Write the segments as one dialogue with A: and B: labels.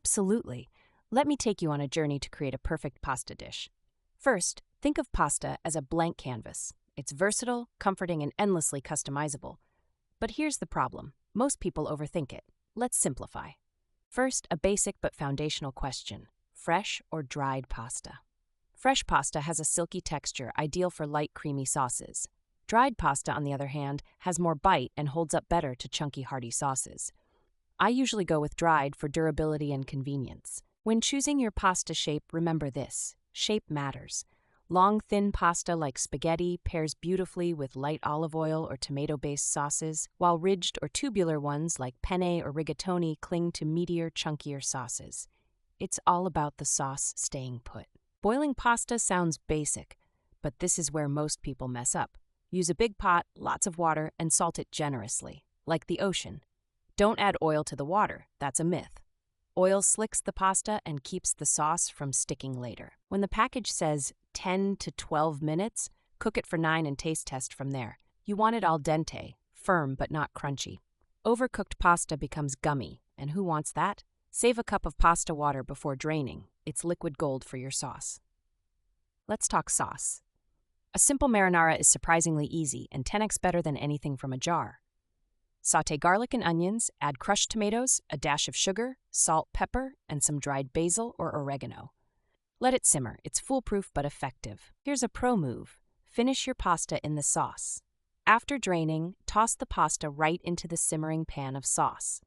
A: Absolutely. Let me take you on a journey to create a perfect pasta dish. First, think of pasta as a blank canvas. It's versatile, comforting, and endlessly customizable. But here's the problem. Most people overthink it. Let's simplify. First, a basic but foundational question. Fresh or dried pasta? Fresh pasta has a silky texture, ideal for light, creamy sauces. Dried pasta, on the other hand, has more bite and holds up better to chunky, hearty sauces. I usually go with dried for durability and convenience. When choosing your pasta shape, remember this: shape matters. Long, thin pasta like spaghetti pairs beautifully with light olive oil or tomato-based sauces, while ridged or tubular ones like penne or rigatoni cling to meatier, chunkier sauces. It's all about the sauce staying put. Boiling pasta sounds basic, but this is where most people mess up. Use a big pot, lots of water, and salt it generously, like the ocean. Don't add oil to the water, that's a myth. Oil slicks the pasta and keeps the sauce from sticking later. When the package says 10 to 12 minutes, cook it for 9 and taste test from there. You want it al dente, firm but not crunchy. Overcooked pasta becomes gummy, and who wants that? Save a cup of pasta water before draining. It's liquid gold for your sauce. Let's talk sauce. A simple marinara is surprisingly easy and 10x better than anything from a jar. Sauté garlic and onions, add crushed tomatoes, a dash of sugar, salt, pepper, and some dried basil or oregano. Let it simmer. It's foolproof but effective. Here's a pro move. Finish your pasta in the sauce. After draining, toss the pasta right into the simmering pan of sauce.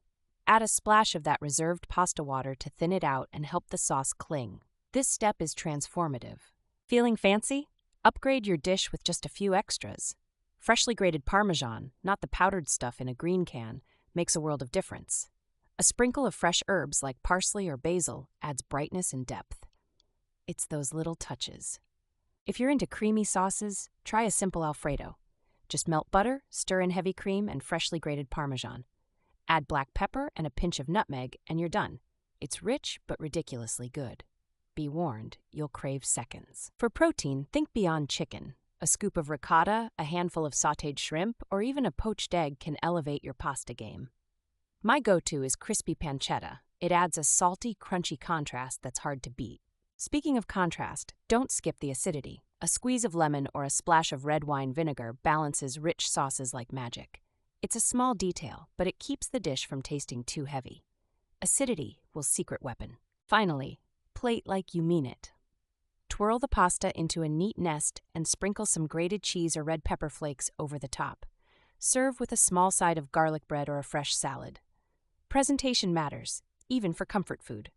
A: Add a splash of that reserved pasta water to thin it out and help the sauce cling. This step is transformative. Feeling fancy? Upgrade your dish with just a few extras. Freshly grated Parmesan, not the powdered stuff in a green can, makes a world of difference. A sprinkle of fresh herbs like parsley or basil adds brightness and depth. It's those little touches. If you're into creamy sauces, try a simple Alfredo. Just melt butter, stir in heavy cream, and freshly grated Parmesan. Add black pepper and a pinch of nutmeg, and you're done. It's rich but ridiculously good. Be warned, you'll crave seconds. For protein, think beyond chicken. A scoop of ricotta, a handful of sautéed shrimp, or even a poached egg can elevate your pasta game. My go-to is crispy pancetta. It adds a salty, crunchy contrast that's hard to beat. Speaking of contrast, don't skip the acidity. A squeeze of lemon or a splash of red wine vinegar balances rich sauces like magic. It's a small detail, but it keeps the dish from tasting too heavy. Acidity will secret weapon. Finally, plate like you mean it. Twirl the pasta into a neat nest and sprinkle some grated cheese or red pepper flakes over the top. Serve with a small side of garlic bread or a fresh salad. Presentation matters, even for comfort food.